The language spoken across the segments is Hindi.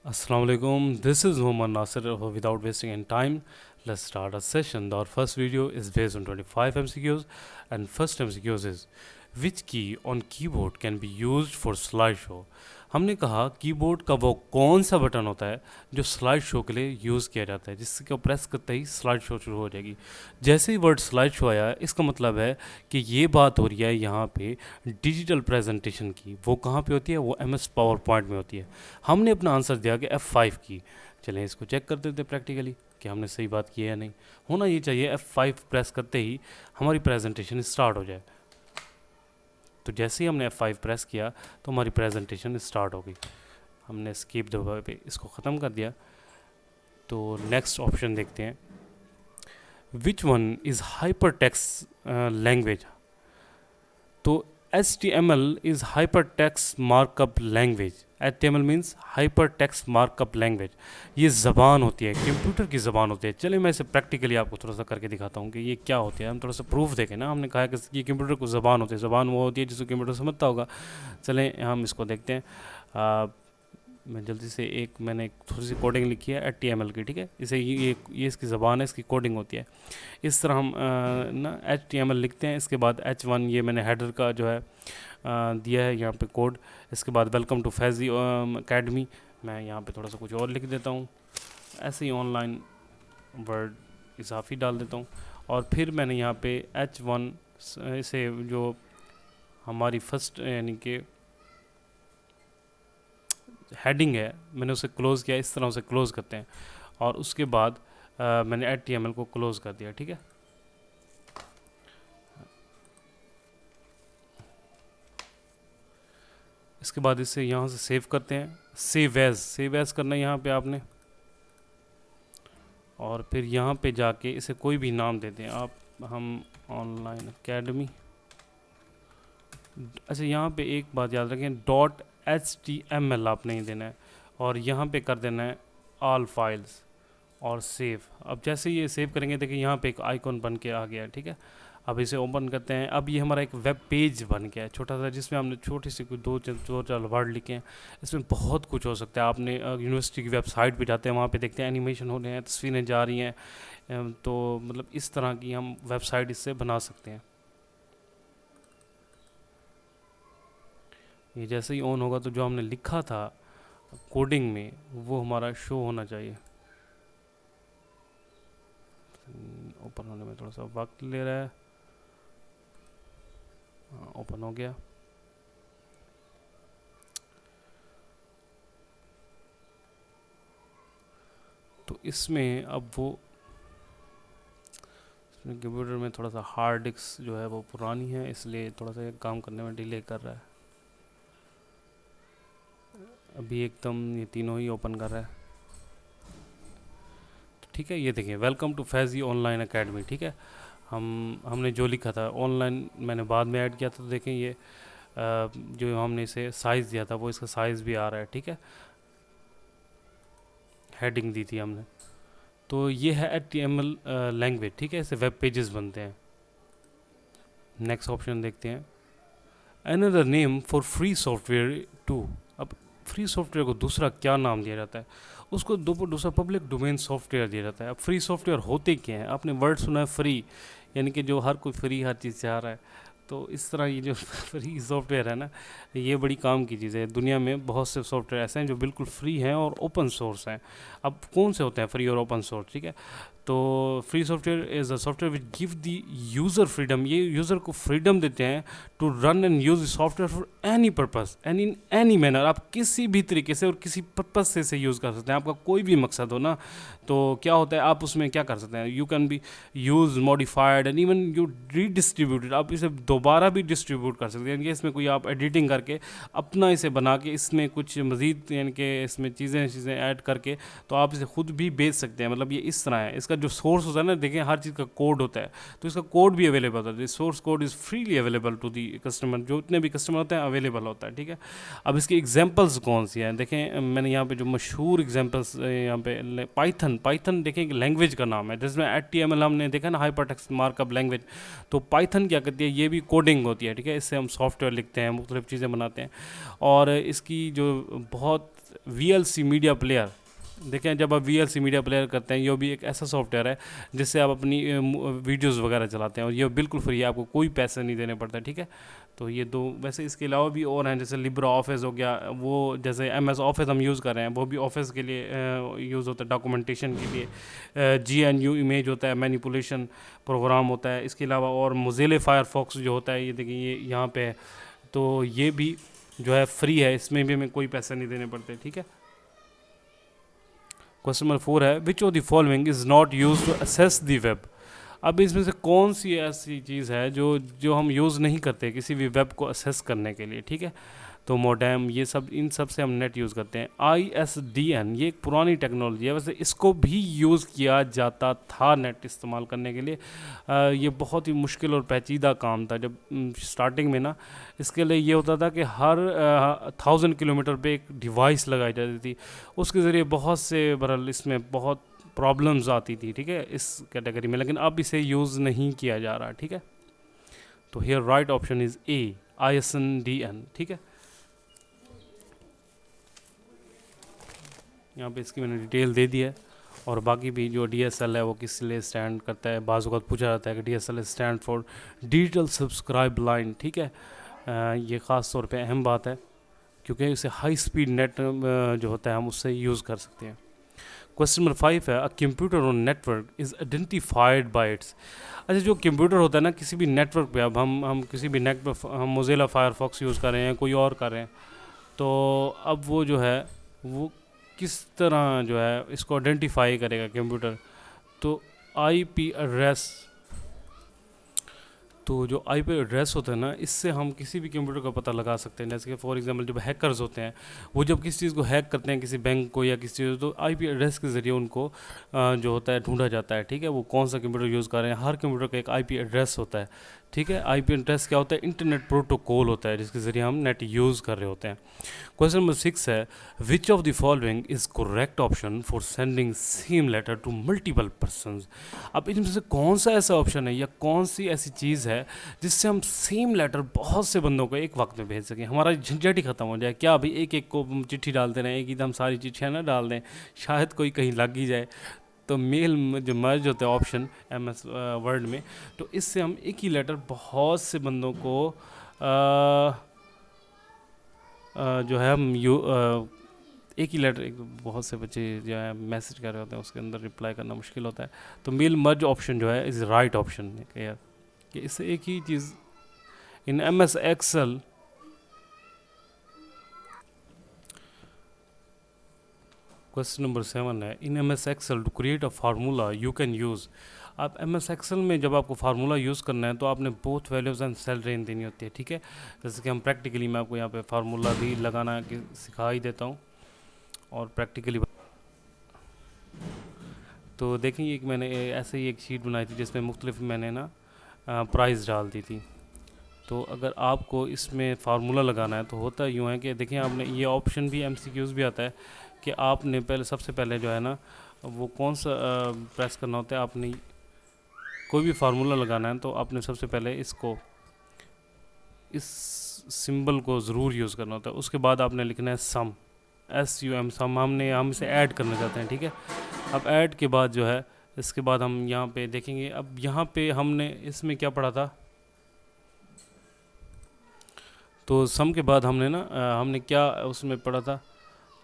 Assalamu alaikum. This is Muhammad Nasir. Without wasting any time, let's start our session. Our first video is based on 25 MCQs, and first MCQs is which key on keyboard can be used for slideshow. हमने कहा कीबोर्ड का वो कौन सा बटन होता है जो स्लाइड शो के लिए यूज़ किया जाता है, जिसको प्रेस करते ही स्लाइड शो शुरू हो जाएगी। जैसे ही वर्ड स्लाइड शो आया, इसका मतलब है कि ये बात हो रही है यहाँ पे डिजिटल प्रेजेंटेशन की। वो कहाँ पे होती है? वो MS पावर पॉइंट में होती है। हमने अपना आंसर दिया कि F5 की। चलें इसको चेक कर देते प्रैक्टिकली कि हमने सही बात की है या नहीं। होना ये चाहिए F5 प्रेस करते ही हमारी प्रेजेंटेशन स्टार्ट हो जाए। तो जैसे ही हमने F5 प्रेस किया तो हमारी प्रेजेंटेशन स्टार्ट हो गई। हमने स्किप दबा पे इसको ख़त्म कर दिया। तो नेक्स्ट ऑप्शन देखते हैं, which one is hyper text language. तो HTML is hyper text markup language. HTML means hyper text markup language. ये ज़बान होती है, कंप्यूटर की ज़बान होती है। चलिए मैं इसे प्रैक्टिकली आपको थोड़ा सा करके दिखाता हूँ कि ये क्या होती है। हम थोड़ा सा प्रूफ देखें ना। हमने कहा कि ये कंप्यूटर को ज़बान होती है। ज़बान वो होती है जिसको कंप्यूटर समझता होगा। चलें हम इसको देखते हैं। मैं जल्दी से मैंने थोड़ी सी कोडिंग लिखी है HTML की, ठीक है। इसे ये इसकी ज़बान है, इसकी कोडिंग होती है। इस तरह हम ना HTML लिखते हैं। इसके बाद H1 ये मैंने हेडर का जो है दिया है यहाँ पे कोड। इसके बाद वेलकम टू फैज़ी अकेडमी, मैं यहाँ पे थोड़ा सा कुछ और लिख देता हूँ। ऐसे ही ऑनलाइन वर्ड इजाफी डाल देता हूँ। और फिर मैंने यहाँ पे H1 से जो हमारी फर्स्ट यानी कि हेडिंग है, मैंने उसे क्लोज़ किया। इस तरह उसे क्लोज़ करते हैं। और उसके बाद मैंने HTML को क्लोज़ कर दिया, ठीक है। इसके बाद इसे यहाँ से सेव करते हैं। सेव एज़ करना है यहाँ पे आपने। और फिर यहाँ पे जाके इसे कोई भी नाम देते हैं आप। हम ऑनलाइन अकेडमी। अच्छा, यहाँ पे एक बात याद रखें, .html आप नहीं देना है। और यहाँ पे कर देना है ऑल फाइल्स और सेव। अब जैसे ये सेव करेंगे, देखिए यहाँ पे एक आइकॉन बन के आ गया है, ठीक है। अब इसे ओपन करते हैं। अब ये हमारा एक वेब पेज बन गया है छोटा सा, जिसमें हमने छोटी सी कुछ दो चार वर्ड लिखे हैं। इसमें बहुत कुछ हो सकता है। आपने यूनिवर्सिटी की वेबसाइट पे जाते हैं, वहाँ पे देखते हैं एनिमेशन हो रहे हैं, तस्वीरें जा रही हैं। तो मतलब इस तरह की हम वेबसाइट इससे बना सकते हैं। ये जैसे ही ऑन होगा तो जो हमने लिखा था कोडिंग में वो हमारा शो होना चाहिए। ओपन होने में थोड़ा सा वक्त ले रहा है। ओपन हो गया। तो इसमें अब वो कंप्यूटर में थोड़ा सा हार्ड डिस्क जो है वो पुरानी है, इसलिए थोड़ा सा काम करने में डिले कर रहा है। अभी एकदम ये तीनों ही ओपन कर रहा है, तो ठीक है। ये देखिए, welcome to Faizi online academy, ठीक है। हमने जो लिखा था ऑनलाइन मैंने बाद में ऐड किया था। तो देखें ये जो हमने इसे साइज़ दिया था वो इसका साइज़ भी आ रहा है, ठीक है। हेडिंग दी थी हमने। तो ये है HTML लैंग्वेज, ठीक है। इससे वेब पेजेस बनते हैं। नेक्स्ट ऑप्शन देखते हैं, another name for free software too. अब फ्री सॉफ्टवेयर को दूसरा क्या नाम दिया जाता है? उसको दूसरा पब्लिक डोमेन सॉफ्टवेयर दिया जाता है। अब फ्री सॉफ्टवेयर होते क्या हैं? आपने वर्ड सुना है फ्री, यानी कि जो हर कोई फ्री हर चीज़ चाह रहा है। तो इस तरह ये जो फ्री सॉफ्टवेयर है ना, ये बड़ी काम की चीज़ है। दुनिया में बहुत से सॉफ्टवेयर ऐसे हैं जो बिल्कुल फ्री हैं और ओपन सोर्स हैं। अब कौन से होते हैं फ्री और ओपन सोर्स, ठीक है। तो free software is a software which give the user freedom. ये यूज़र को फ्रीडम देते हैं to run and use software for any purpose and in any manner. आप किसी भी तरीके से और किसी पर्पस से इसे यूज़ कर सकते हैं। आपका कोई भी मकसद हो ना, तो क्या होता है आप उसमें क्या कर सकते हैं, you can be use modified and even you redistributed. आप इसे दोबारा भी डिस्ट्रीब्यूट कर सकते हैं, यानी कि इसमें कोई आप एडिटिंग करके अपना इसे बना के इसमें कुछ मज़ीद यानी कि इसमें चीज़ें ऐड करके तो आप इसे खुद भी बेच सकते हैं। मतलब ये इस तरह है। इसका जो सोर्स होता है ना, देखें हर चीज़ का कोड होता है, तो इसका कोड भी अवेलेबल होता है। Source code is freely available to the customer. जो इतने भी कस्टमर होते हैं अवेलेबल होता है, ठीक है। अब इसकी एग्जांपल्स कौन सी हैं देखें। मैंने यहाँ पे जो मशहूर एग्जांपल्स यहाँ पे पाइथन देखें कि लैंग्वेज का नाम है, जिसमें HTML हमने देखा ना हाइपर टेक्स्ट मार्कअप लैंग्वेज। तो पाइथन क्या करती है, ये भी कोडिंग होती है, ठीक है। इससे हम सॉफ्टवेयर लिखते हैं, मुख्तलिफ चीज़ें बनाते हैं। और इसकी जो बहुत VLC मीडिया प्लेयर, देखें जब आप VLC मीडिया प्लेयर करते हैं, ये भी एक ऐसा सॉफ्टवेयर है जिससे आप अपनी वीडियोस वगैरह चलाते हैं, और ये बिल्कुल फ्री है, आपको कोई पैसे नहीं देने पड़ता, ठीक है। तो ये दो, वैसे इसके अलावा भी और हैं, जैसे लिब्रा ऑफिस हो गया, वो जैसे MS ऑफिस हम यूज़ कर रहे हैं, वो भी ऑफिस के लिए यूज़ होता है, डॉक्यूमेंटेशन के लिए। GNU इमेज होता है, मैनिपुलेशन प्रोग्राम होता है। इसके अलावा और मोज़िला फायरफॉक्स जो होता है, ये देखिए ये यहाँ पे है, तो ये भी जो है फ्री है, इसमें भी हमें कोई पैसे नहीं देने पड़ते, ठीक है। क्वेश्चन नंबर 4 है, which of the following is not use to access the web. अब इसमें से कौन सी ऐसी चीज़ है जो जो हम यूज़ नहीं करते किसी भी वेब को असेस करने के लिए, ठीक है। तो मोडेम, ये सब, इन सब से हम नेट यूज़ करते हैं। ISDN, ये एक पुरानी टेक्नोलॉजी है, वैसे इसको भी यूज़ किया जाता था नेट इस्तेमाल करने के लिए। ये बहुत ही मुश्किल और पेचीदा काम था जब स्टार्टिंग में ना। इसके लिए ये होता था कि हर 1000 किलोमीटर पे एक डिवाइस लगाई जाती थी, उसके ज़रिए बहुत से बहरहाल इसमें बहुत प्रॉब्लम्स आती थी, ठीक है, इस कैटेगरी में। लेकिन अब इसे यूज़ नहीं किया जा रहा, ठीक है। तो here right option is A, ISDN, ठीक है। यहाँ पे इसकी मैंने डिटेल दे दी है, और बाकी भी जो DSL है वो किस लिए स्टैंड करता है, बाज़ वक़्त पूछा जाता है कि DSL stand for digital subscribe line, ठीक है। ये ख़ास तौर पे अहम बात है, क्योंकि इसे हाई स्पीड नेट जो होता है हम उससे यूज़ कर सकते हैं। क्वेश्चन नंबर 5 है, a computer on network is identified by it's. अच्छा, जो कंप्यूटर होता है ना किसी भी नेटवर्क पे, अब हम किसी भी नेट पर हम मोज़िला फायरफॉक्स यूज़ कर रहे हैं, कोई और कर रहे हैं, तो अब वो जो है वो किस तरह जो है इसको आइडेंटिफाई करेगा कंप्यूटर। तो IP एड्रेस, तो जो IP एड्रेस होता है ना, इससे हम किसी भी कंप्यूटर का पता लगा सकते हैं। जैसे कि फॉर एग्जांपल जब हैकर्स होते हैं, वो जब किसी चीज़ को हैक करते हैं, किसी बैंक को या किसी चीज़, तो IP एड्रेस के ज़रिए उनको जो होता है ढूंढा जाता है, ठीक है। वो कौन सा कंप्यूटर यूज़ कर रहे हैं, हर कंप्यूटर का एक IP एड्रेस होता है, ठीक है। IP एड्रेस क्या होता है, इंटरनेट प्रोटोकॉल होता है, जिसके ज़रिए हम नेट यूज़ कर रहे होते हैं। क्वेश्चन नंबर 6 है, which of the following is correct option for sending same letter to multiple persons. अब इनमें से कौन सा ऐसा ऑप्शन है या कौन सी ऐसी चीज़ है जिससे हम सेम लेटर बहुत से बंदों को एक वक्त में भेज सकें, हमारा झंझट ही ख़त्म हो जाए। क्या अभी एक एक को चिट्ठी डालते रहें, एक ही दम सारी चिट्ठियाँ ना डाल दें, शायद कोई कहीं लग ही जाए। तो मेल जो मर्ज होता है ऑप्शन MS वर्ड में, तो इससे हम एक ही लेटर बहुत से बंदों को जो है हम एक ही लेटर, एक बहुत से बच्चे जो है मैसेज कर रहे होते हैं, उसके अंदर रिप्लाई करना मुश्किल होता है। तो मेल मर्ज ऑप्शन जो है इज़ राइट ऑप्शन है कि इससे एक ही चीज़ in MS Excel। Question number 7 है, in MS Excel to create a formula you can use. आप MS Excel में जब आपको फार्मूला यूज़ करना है तो आपने both values and cell range देनी होती है, ठीक है। जैसे कि हम प्रैक्टिकली, मैं आपको यहाँ पे फार्मूला भी लगाना सिखा ही देता हूँ और प्रैक्टिकली। तो देखेंगे कि मैंने ऐसे ही एक शीट बनाई थी जिसमें मुख्तलिफ मैंने ना प्राइस डाल दी थी। तो अगर आपको इसमें फार्मूला लगाना है तो होता यूँ है कि देखें, आपने ये ऑप्शन भी MCQs भी आता है कि आपने पहले, सबसे पहले जो है ना वो कौन सा प्रेस करना होता है। आपने कोई भी फार्मूला लगाना है तो आपने सबसे पहले इसको, इस सिंबल को ज़रूर यूज़ करना होता है। उसके बाद आपने लिखना है सम, SUM, सम। हम इसे ऐड करना चाहते हैं, ठीक है। अब ऐड के बाद जो है, इसके बाद हम यहाँ पे देखेंगे, अब यहाँ पे हमने इसमें क्या पढ़ा था, तो सम के बाद हमने ना हमने क्या उसमें पढ़ा था,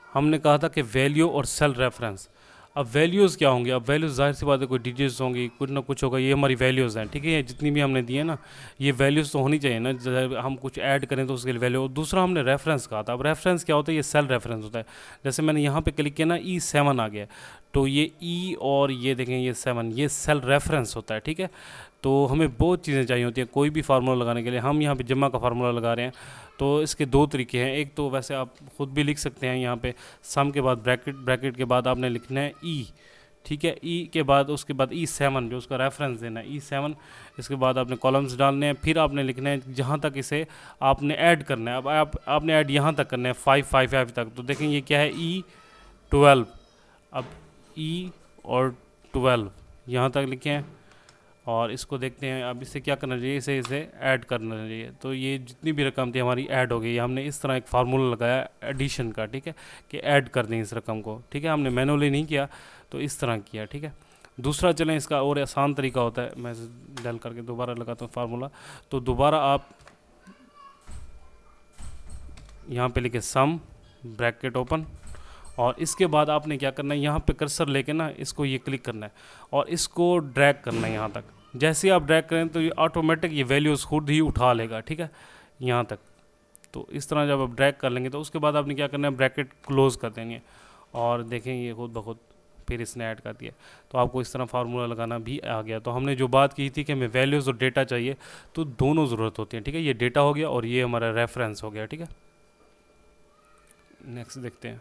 हमने कहा था कि वैल्यू और सेल रेफरेंस। अब वैल्यूज़ क्या होंगे, अब वैल्यूज़ जाहिर सी बात है कोई डिजिट्स होंगी, कुछ ना कुछ होगा, ये हमारी वैल्यूज़ हैं, ठीक है। ये जितनी भी हमने दी है ना, ये वैल्यूज़ तो होनी चाहिए ना, जब हम कुछ ऐड करें तो उसके लिए वैल्यू। और दूसरा हमने रेफरेंस कहा था। अब रेफरेंस क्या होता है, ये सेल रेफरेंस होता है। जैसे मैंने यहाँ पे क्लिक किया ना, E7 आ गया, तो ये E और ये देखें ये 7, ये सेल रेफरेंस होता है, ठीक है। तो हमें बहुत चीज़ें चाहिए होती हैं कोई भी फार्मूला लगाने के लिए। हम यहाँ पे जमा का फार्मूला लगा रहे हैं, तो इसके दो तरीके हैं। एक तो वैसे आप ख़ुद भी लिख सकते हैं, यहाँ पे सम के बाद ब्रैकेट के बाद आपने लिखना है E, ठीक है। E के बाद, उसके बाद E7 जो उसका रेफरेंस देना है, E7। इसके बाद आपने कॉलम्स डालने हैं, फिर आपने लिखना है जहाँ तक इसे आपने ऐड करना है। अब आपने ऐड यहाँ तक करना है 555 तक। तो देखें ये क्या है, E12। अब E और 12 यहाँ तक लिखे हैं। और इसको देखते हैं। अब इसे क्या करना चाहिए, इसे ऐड करना चाहिए। तो ये जितनी भी रकम थी हमारी ऐड हो गई। हमने इस तरह एक फार्मूला लगाया एडिशन का, ठीक है, कि ऐड कर दें इस रकम को, ठीक है। हमने मैनुअली नहीं किया, तो इस तरह किया, ठीक है। दूसरा चलें, इसका और आसान तरीका होता है। मैं डेल करके दोबारा लगाता हूँ फार्मूला। तो दोबारा आप यहाँ पे लिखे सम, ब्रैकेट ओपन, और इसके बाद आपने क्या करना है, यहाँ पे कर्सर लेके ना इसको ये क्लिक करना है और इसको ड्रैग करना है यहाँ तक। जैसे ही आप ड्रैग करें तो ये ऑटोमेटिक ये वैल्यूज़ खुद ही उठा लेगा, ठीक है, यहाँ तक। तो इस तरह जब आप ड्रैग कर लेंगे तो उसके बाद आपने क्या करना है, ब्रैकेट क्लोज कर देंगे और देखें ये खुद ब खुद फिर इसने ऐड कर दिया। तो आपको इस तरह फार्मूला लगाना भी आ गया। तो हमने जो बात की थी कि हमें वैल्यूज़ और डेटा चाहिए, तो दोनों ज़रूरत होती है, ठीक है। ये डेटा हो गया और ये हमारा रेफरेंस हो गया, ठीक है। नेक्स्ट देखते हैं।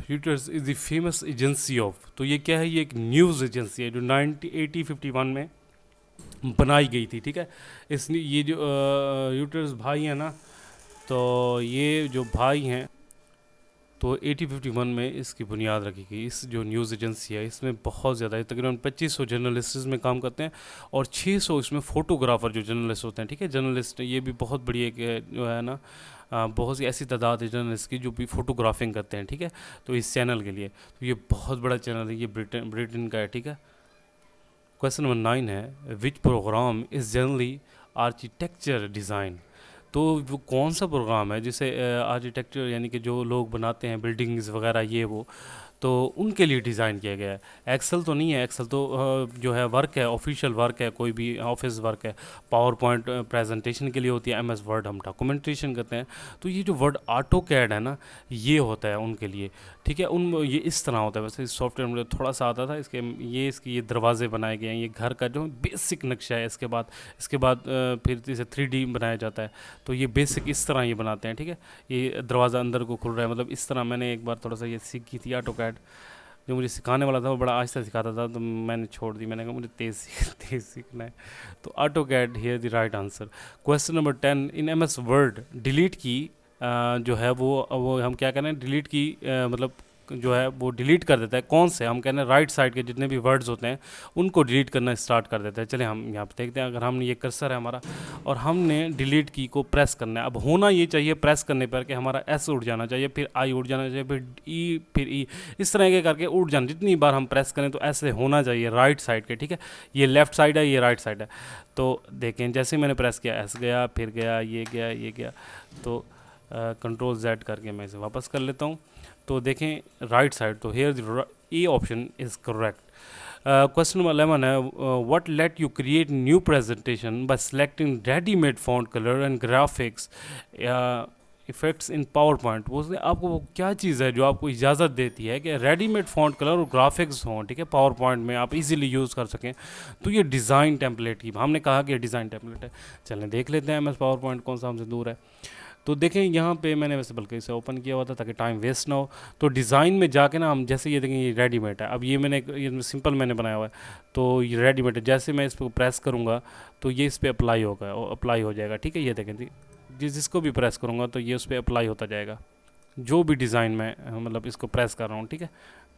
Reuters is the famous agency of, तो ये क्या है, ये एक न्यूज़ एजेंसी है जो 1851 में बनाई गई थी, ठीक है। इसने ये जो Reuters भाई हैं ना, तो ये जो भाई हैं, तो 1851 में इसकी बुनियाद रखी गई। इस जो न्यूज़ एजेंसी है इसमें बहुत ज़्यादा, तकरीबन 2500 जर्नलिस्ट में काम करते हैं और 600 इसमें फ़ोटोग्राफ़र जो जर्नलिस्ट होते हैं, ठीक है। जर्नलिस्ट ये भी बहुत बड़ी एक जो है ना, बहुत सी ऐसी तादाद है जर्नलिस्ट की जो भी फ़ोटोग्राफिंग करते हैं, ठीक है। तो इस चैनल के लिए तो ये बहुत बड़ा चैनल है, ये ब्रिटेन का है, ठीक है। क्वेश्चन नंबर 9 है, विच programme is generally architecture design, तो वो कौन सा प्रोग्राम है जिसे आर्किटेक्चर यानी कि जो लोग बनाते हैं बिल्डिंग्स वगैरह ये वो, तो उनके लिए डिज़ाइन किया गया है। एक्सेल तो नहीं है, एक्सेल तो जो है वर्क है, ऑफिशियल वर्क है, कोई भी ऑफिस वर्क है। पावर पॉइंट प्रेजेंटेशन के लिए होती है, एमएस वर्ड हम डॉक्यूमेंटेशन करते हैं। तो ये जो वर्ड ऑटो कैड है ना, ये होता है उनके लिए, ठीक है। ये इस तरह होता है। वैसे इस सॉफ्टवेयर में थोड़ा सा आता था, इसके ये दरवाजे बनाए गए हैं, ये घर का जो बेसिक नक्शा है। इसके बाद फिर इसे 3D बनाया जाता है। तो ये बेसिक इस तरह ये बनाते हैं, ठीक है। ये दरवाज़ा अंदर को खुल रहा है, मतलब इस तरह। मैंने एक बार थोड़ा सा ये सीख की थी ऑटो कैड। जो मुझे सिखाने वाला था वो बड़ा आहिस्ता सिखाता था, तो मैंने छोड़ दी। मैंने कहा मुझे तेज़ सीखना है। तो AutoCAD here the right answer. Question number 10, in MS Word delete key जो है वो हम क्या करें, डिलीट की मतलब जो है वो डिलीट कर देता है। कौन से, हम कहते हैं राइट साइड के जितने भी वर्ड्स होते हैं उनको डिलीट करना स्टार्ट कर देता है। चलिए हम यहाँ पे देखते हैं। अगर हमने ये कर्सर है हमारा और हमने डिलीट की को प्रेस करना है। अब होना ये चाहिए प्रेस करने पर कि हमारा एस उड़ जाना चाहिए, फिर आई उड़ जाना चाहिए, फिर ई, फिर ई, इस तरह के करके उड़ जाना। जितनी बार हम प्रेस करें तो ऐसे होना चाहिए राइट साइड के, ठीक है। ये लेफ़्ट साइड है, ये राइट साइड है। तो देखें जैसे मैंने प्रेस किया, एस गया, फिर गया, ये गया, ये गया। तो कंट्रोल Z करके मैं इसे वापस कर लेता हूँ। तो देखें राइट साइड, तो here A option is correct. Question number 11 है, what let you create new presentation by selecting readymade font colour and graphics effects in PowerPoint. वो आपको वो क्या चीज़ है जो आपको इजाज़त देती है कि रेडीमेड फॉन्ट कलर और ग्राफिक्स हों, ठीक है, पावर पॉइंट में आप इजीली यूज़ कर सकें। तो ये डिज़ाइन टेम्पलेट की हमने कहा कि डिज़ाइन टेम्पलेट है। चलें देख लेते हैं एमएस पावर पॉइंट कौन सा हमसे दूर है। तो देखें यहाँ पे मैंने वैसे बल्कि इसे ओपन किया हुआ था ताकि टाइम वेस्ट ना हो। तो डिज़ाइन में जाके ना हम जैसे ये देखें, ये रेडीमेड है। अब ये सिंपल मैंने बनाया हुआ है, तो ये रेडीमेड है। जैसे मैं इस पर प्रेस करूँगा तो ये इस पर अप्लाई होगा, अप्लाई हो जाएगा, ठीक है। ये देखें जिसको भी प्रेस करूँगा तो ये उस पर अप्लाई होता जाएगा, जो भी डिज़ाइन में मतलब इसको प्रेस कर रहा हूँ, ठीक है।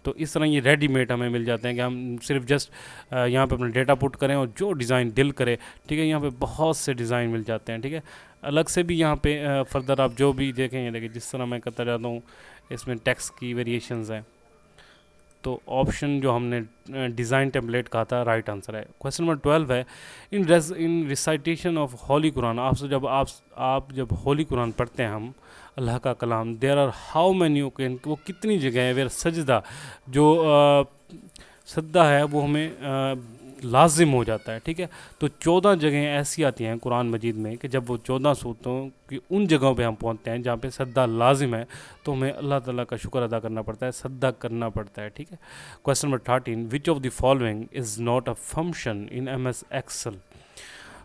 तो इस तरह ये रेडीमेड हमें मिल जाते हैं कि हम सिर्फ जस्ट यहाँ पे अपना डेटा पुट करें और जो डिज़ाइन दिल करे, ठीक है। यहाँ पे बहुत से डिज़ाइन मिल जाते हैं, ठीक है। अलग से भी यहाँ पे फर्दर आप जो भी देखें, ये देखिए जिस तरह मैं करता जाता हूँ, इसमें टेक्स्ट की वेरिएशंस हैं। तो ऑप्शन जो हमने डिज़ाइन टेम्पलेट कहा था राइट आंसर है। क्वेश्चन नंबर 12 है, इन रिसाइटेशन ऑफ होली कुरान, आपसे आप जब होली कुरान पढ़ते हैं हम अल्लाह का कलाम, there are how many oaken, वो कितनी जगह है वेर सजदा, जो सजदा है वो हमें लाजिम हो जाता है, ठीक है। तो 14 जगह ऐसी आती हैं कुरान मजीद में कि जब वो 14 सूरतों की उन जगहों पे हम पहुंचते हैं जहाँ पे सद्दा लाजिम है, तो हमें अल्लाह ताला का शुक्र अदा करना पड़ता है, सद्दा करना पड़ता है, ठीक है। Question number 13, which of the following is not a function in MS Excel.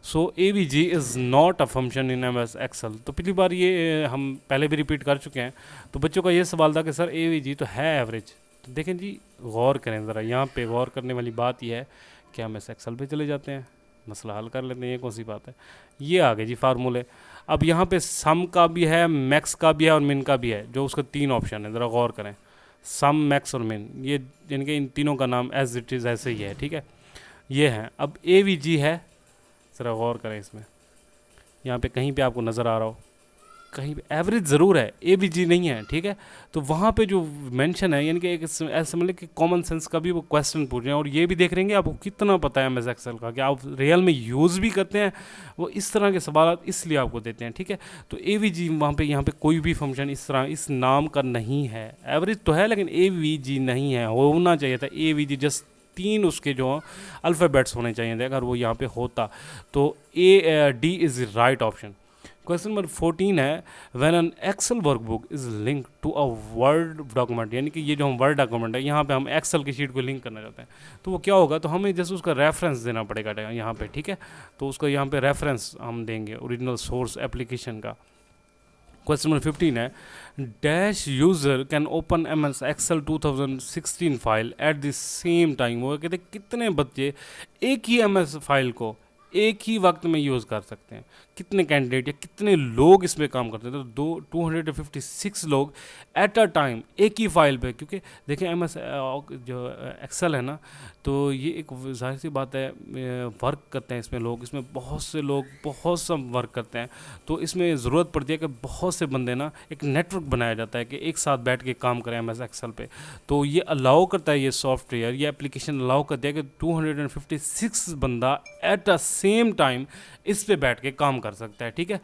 So AVG is not a function in MS Excel. तो पिछली बार ये हम पहले भी रिपीट कर चुके हैं। तो बच्चों का ये सवाल था कि सर AVG तो है एवरेज। तो देखें जी, गौर करें ज़रा, यहाँ पे गौर करने वाली बात यह है कि हम MS एक्सेल पे चले जाते हैं, मसला हल कर लेते हैं। ये कौन सी बात है, ये आ गए जी फार्मूले। अब यहाँ पे सम का भी है, मैक्स का भी है और मिन का भी है, जो उसका 3 ऑप्शन है, ज़रा गौर करें। सम, मैक्स और मिन, ये यानी कि इन तीनों का नाम एज इट इज़ ऐसे ही है, ठीक है, ये है। अब ए वी जी है, ज़रा गौर करें इसमें, यहाँ पे कहीं पे आपको नज़र आ रहा हो, कहीं पे एवरेज ज़रूर है, ए बी जी नहीं है, ठीक है। तो वहाँ पे जो मेंशन है, यानी कि एक ऐसा समझ लें कि कॉमन सेंस का भी वो क्वेश्चन पूछ रहे हैं, और ये भी देख रहेंगे आपको कितना पता है एमएस एक्सेल का, कि आप रियल में यूज़ भी करते हैं। वो इस तरह के सवाल इसलिए आपको देते हैं, ठीक है। तो ए वी जी वहाँ पे, यहाँ पे कोई भी फंक्शन इस तरह इस नाम का नहीं है। एवरेज तो है लेकिन ए वी जी नहीं है, होना चाहिए था ए वी जी, जस्ट 3 उसके जो अल्फ़ाबेट्स होने चाहिए थे, अगर वो यहाँ पे होता तो A D is right option. Question number 14 है, when an Excel workbook is link to a word document, यानी कि ये जो हम वर्ड डॉक्यूमेंट है, यहाँ पे हम एक्सेल की शीट को लिंक करना चाहते हैं, तो वो क्या होगा, तो हमें जैसे उसका रेफरेंस देना पड़ेगा यहाँ पे, ठीक है। तो उसका यहाँ पे रेफरेंस हम देंगे ओरिजिनल सोर्स एप्लीकेशन का। क्वेश्चन नंबर 15 है, dash user can open M S Excel 2016 file at the same time. वो कहते हैं कितने बच्चे एक ही एम एस फाइल को एक ही वक्त में यूज़ कर सकते हैं, कितने कैंडिडेट या कितने लोग इसमें काम करते हैं, तो 256 लोग एट अ टाइम एक ही फाइल पे, क्योंकि देखें एम एस जो एक्सेल है ना, तो ये एक जाहिर सी बात है, वर्क करते हैं इसमें लोग, इसमें बहुत से लोग बहुत सा वर्क करते हैं, तो इसमें ज़रूरत पड़ती है कि बहुत से बंदे ना, एक नेटवर्क बनाया जाता है कि एक साथ बैठ के काम करें एम एस एक्सेल पे। तो ये अलाउ करता है, ये सॉफ्टवेयर, ये एप्लीकेशन अलाउ करती है कि 256 बंदा एट अ सेम टाइम इस पे बैठ के काम कर सकता है, ठीक है।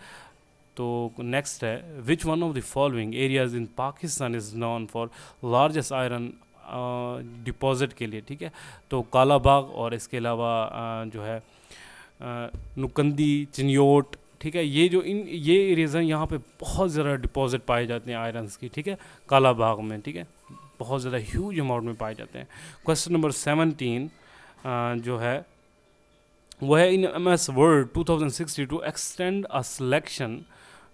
तो नेक्स्ट है, which one of the following areas in Pakistan is non for largest iron deposit के लिए, ठीक है। तो काला बाग और इसके अलावा जो है नुकंदी, चिन्योट, ठीक है, ये जो ये एरियाज हैं, यहाँ पे बहुत ज़्यादा डिपॉजिट पाए जाते हैं आयरन्स की, ठीक है, काला बाग में, ठीक है, बहुत ज़्यादा ह्यूज अमाउंट में पाए जाते हैं। क्वेश्चन नंबर 17 जो है वो है, in M S Word 2060 to extend a selection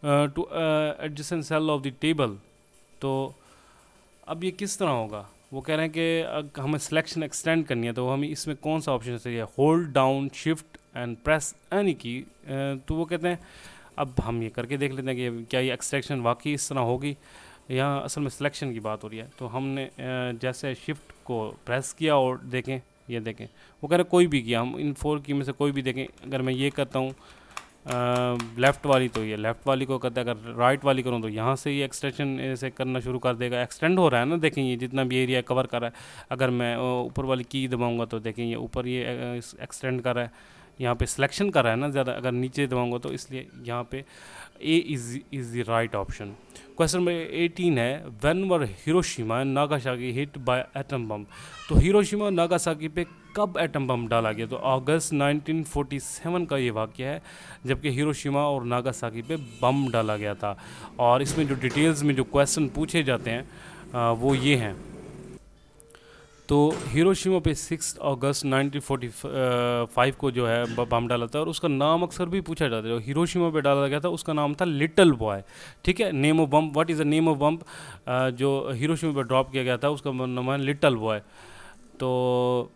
to adjacent cell of the table. तो अब ये किस तरह होगा, वो कह रहे हैं कि हमें सिलेक्शन एक्सटेंड करनी है, तो हमें इसमें कौन सा ऑप्शन चाहिए, hold down, shift and press any की। तो वो कहते हैं, अब हम ये करके देख लेते हैं कि क्या ये एक्सट्रैक्शन वाकई इस तरह होगी। यहाँ असल में सिलेक्शन की बात हो रही है, तो हमने जैसे शिफ्ट को प्रेस किया और देखें, ये देखें, वो कह रहे हैं कोई भी किया, हम इन 4 की में से कोई भी देखें। अगर मैं ये करता हूँ लेफ़्ट वाली, तो ये लेफ़्ट वाली को करता है, अगर राइट वाली करूँ तो यहाँ से ये एक्सटेंशन ऐसे करना शुरू कर देगा, एक्सटेंड हो रहा है ना, देखें ये जितना भी एरिया कवर कर रहा है। अगर मैं ऊपर वाली की दबाऊँगा तो देखें ये ऊपर ये एक्सटेंड कर रहा है, यहाँ पे सिलेक्शन कर रहा है ना ज़्यादा। अगर नीचे दबाऊँगा तो इसलिए यहाँ पे A is the right option. Question number 18 है, when were Hiroshima and Nagasaki hit by atom bomb. तो हिरोशिमा और नागासाकी पे कब एटम बम डाला गया, तो अगस्त 1947 का ये वाक़या है, जबकि हिरोशिमा और नागासाकी पे बम डाला गया था। और इसमें जो डिटेल्स में जो क्वेश्चन पूछे जाते हैं वो ये हैं। तो हिरोशिमा पे 6 अगस्त 1945 को जो है बम डाला था, और उसका नाम अक्सर भी पूछा जाता है। जो हिरोशिमा पे डाला गया था उसका नाम था लिटिल बॉय, ठीक है। Name of bomb, what is the name of bomb जो हिरोशिमा पे ड्रॉप किया गया था, उसका नाम है लिटिल बॉय। तो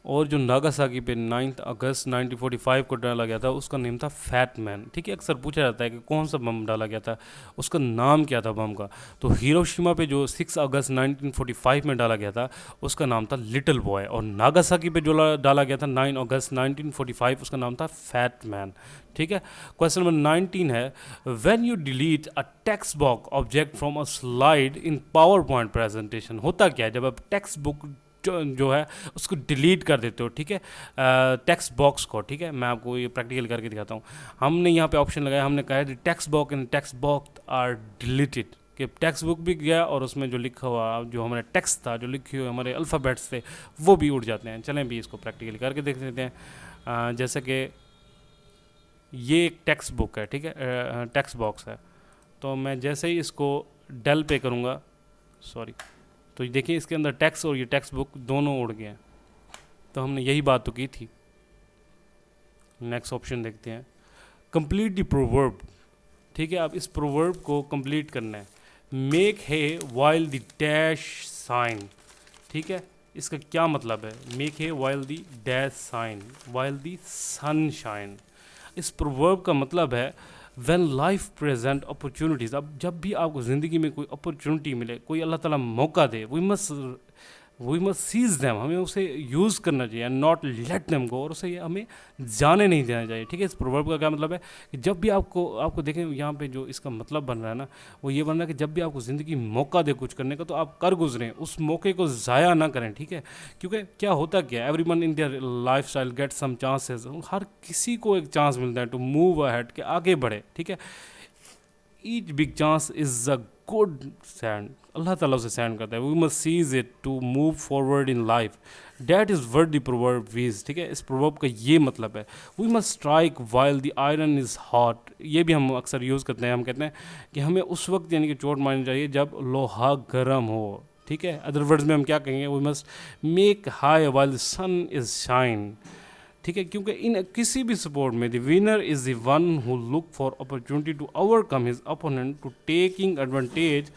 और जो नागासाकी पे 9 अगस्त 1945 को डाला गया था, उसका नेम था फैट मैन, ठीक है। अक्सर पूछा जाता है कि कौन सा बम डाला गया था, उसका नाम क्या था बम का। तो हिरोशिमा पे जो 6 अगस्त 1945 में डाला गया था, उसका नाम था लिटिल बॉय, और नागासाकी पे जो डाला गया था 9 अगस्त 1945, उसका नाम था फैट मैन, ठीक है। क्वेश्चन नंबर 19 है, when you delete a text box object from a slide in power point presentation. होता क्या है जब आप टेक्स्ट बुक जो है उसको डिलीट कर देते हो, ठीक है, टेक्स्ट बॉक्स को, ठीक है। मैं आपको ये प्रैक्टिकल करके दिखाता हूँ। हमने यहाँ पे ऑप्शन लगाया, हमने कहा है text box and text box are deleted, कि टेक्स्ट बुक भी गया और उसमें जो लिखा हुआ जो हमारा टेक्स्ट था, जो लिखे हुए हमारे अल्फ़ाबेट्स थे, वो भी उड़ जाते हैं। चलें भी इसको प्रैक्टिकल करके देख लेते हैं। जैसे कि ये एक टेक्स्ट बुक है, ठीक है, टेक्स्ट बॉक्स है। तो मैं जैसे ही इसको डेल पे करूँगा, सॉरी, तो देखिए इसके अंदर टेक्स्ट और ये टेक्स्ट बुक दोनों उड़ गए हैं। तो हमने यही बात तो की थी। नेक्स्ट ऑप्शन देखते हैं, कंप्लीट द प्रोवर्ब, ठीक है। अब इस प्रोवर्ब को कंप्लीट करना है, make hay while the dash sign, ठीक है। इसका क्या मतलब है, make hay while the dash sign while the sun shine. इस प्रोवर्ब का मतलब है व्हेन लाइफ प्रेजेंट अपॉर्चुनिटीज़, अब जब भी आपको ज़िंदगी में कोई अपॉर्चुनिटी मिले, कोई अल्लाह ताला मौका दे, वी मस्ट सीज देम, हमें उसे यूज़ करना चाहिए and not let them go, और उसे हमें जाने नहीं देना चाहिए। ठीक है, इस प्रोवर्ब का क्या मतलब है कि जब भी आपको देखें यहाँ पे जो इसका मतलब बन रहा है ना, वो ये बन रहा है कि जब भी आपको ज़िंदगी मौका दे कुछ करने का, तो आप कर गुजरें, उस मौके को ज़ाया ना करें। ठीक है, क्योंकि क्या होता क्या, everyone in their lifestyle get some chances, हर किसी को एक चांस मिलता है टू मूव अहेड, के आगे बढ़े। ठीक है, each big chance is a godsend, अल्लाह ताला उसे सैंड करता है, we must seize it to move forward in life, that is word the proverb wees. ठीक है, इस प्रोवर्ब का ये मतलब है, we must strike while the iron is hot, ये भी हम अक्सर यूज़ करते हैं, हम कहते हैं कि हमें उस वक्त यानी कि चोट मारनी चाहिए जब लोहा गर्म हो। ठीक है, अदर वर्ड्स में हम क्या कहेंगे, we must make hay while the sun is shine. ठीक है, क्योंकि इन किसी भी स्पोर्ट में the winner is the one who look for opportunity to overcome his opponent to taking advantage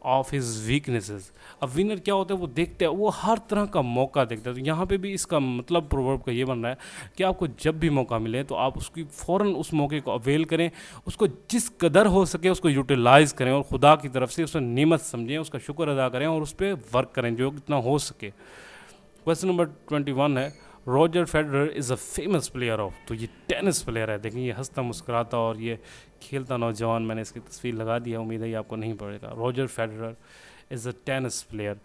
of his weaknesses. अब विनर क्या होता है, वो देखते हैं, वो हर तरह का मौका देखता है। तो यहाँ पे भी इसका मतलब प्रोवर्ब का ये बन रहा है कि आपको जब भी मौका मिले तो आप उसकी फ़ौरन उस मौके को अवेल करें, उसको जिस कदर हो सके उसको यूटिलाइज़ करें, और खुदा की तरफ से उसे नेमत समझें, उसका शुक्र अदा करें और उस पर वर्क करें जो जितना हो सके। क्वेश्चन नंबर 21 है, Roger Federer is a famous player of, तो ये टेनिस प्लेयर है। देखिए, ये हंसता मुस्कुराता और ये खेलता नौजवान, मैंने इसकी तस्वीर लगा दी है, उम्मीद है ये आपको नहीं पड़ेगा। Roger Federer is a tennis player.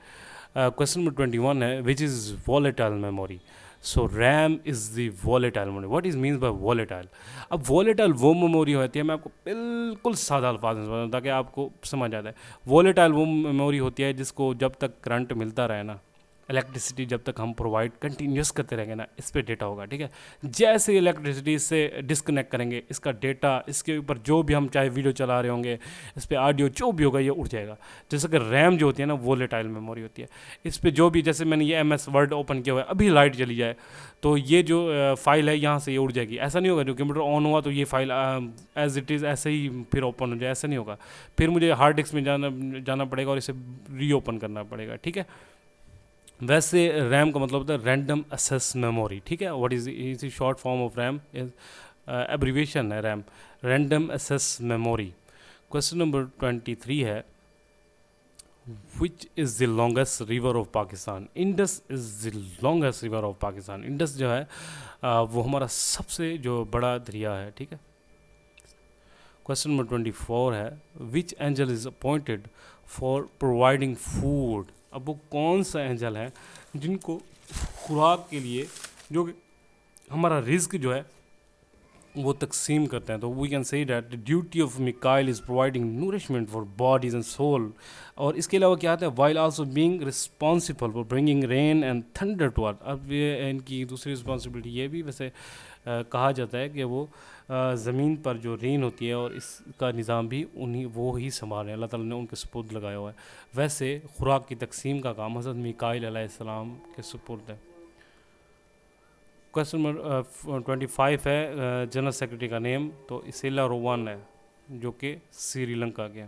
Question number 21 है, which is volatile memory. So RAM is the volatile memory. What is means by volatile. अब वॉलेटाइल वो मेमोरी होती है, मैं आपको बिल्कुल सादा अल्फाज में बताऊँ ताकि आपको समझ आ जाए। वॉलेटाइल वो मेमोरी होती है जिसको जब तक करंट मिलता रहे ना, इलेक्ट्रिसिटी जब तक हम प्रोवाइड कंटिन्यूस करते रहेंगे ना, इस पे डेटा होगा। ठीक है, जैसे इलेक्ट्रिसिटी से डिस्कनेक्ट करेंगे, इसका डेटा, इसके ऊपर जो भी हम चाहे वीडियो चला रहे होंगे, इस पर ऑडियो जो भी होगा ये उड़ जाएगा। जैसे कि रैम जो होती है ना, वोलेटाइल मेमोरी होती है। इस पर जो भी, जैसे मैंने ये MS वर्ड ओपन किया हुआ है, अभी लाइट चली जाए तो ये जो फाइल है यहाँ से ये उड़ जाएगी। ऐसा नहीं होगा जो कंप्यूटर ऑन हुआ तो ये फाइल एज इट इज़ ऐसे ही फिर ओपन हो जाए, ऐसा नहीं होगा। फिर मुझे हार्ड डिस्क में जाना पड़ेगा और इसे रीओपन करना पड़ेगा। ठीक है, वैसे रैम का मतलब होता है रैंडम एक्सेस मेमोरी। ठीक है, what is short form of RAM, abbreviation है RAM, random access memory. Question number 23 है, which is the longest river of Pakistan. Indus is the longest river of Pakistan. Indus जो है वो हमारा सबसे जो बड़ा दरिया है। ठीक है, क्वेश्चन नंबर 24 है, which angel is appointed for providing food. अब वो कौन सा एंजल है जिनको खुराक के लिए, जो कि हमारा रिस्क जो है वो तकसीम करते हैं। तो we can say that the duty of Mikail is providing nourishment for bodies and soul. और इसके अलावा क्या आता है, while also being responsible for bringing rain and thunder to earth. अब ये इनकी दूसरी रिस्पॉन्सिबिलिटी ये भी वैसे कहा जाता है कि वो ज़मीन पर जो रेन होती है और इसका निज़ाम भी वो ही संभाल रहे हैं, अल्लाह ताला ने उनके सुपुर्द लगाया हुआ है। वैसे खुराक की तकसीम का काम हज़रत मिकाइल अलैहिस्सलाम के सुपुर्द है। क्वेश्चन नंबर 25 है, जनरल सेक्रेटरी का नेम, तो इसेला रोवान है जो कि श्रीलंका के।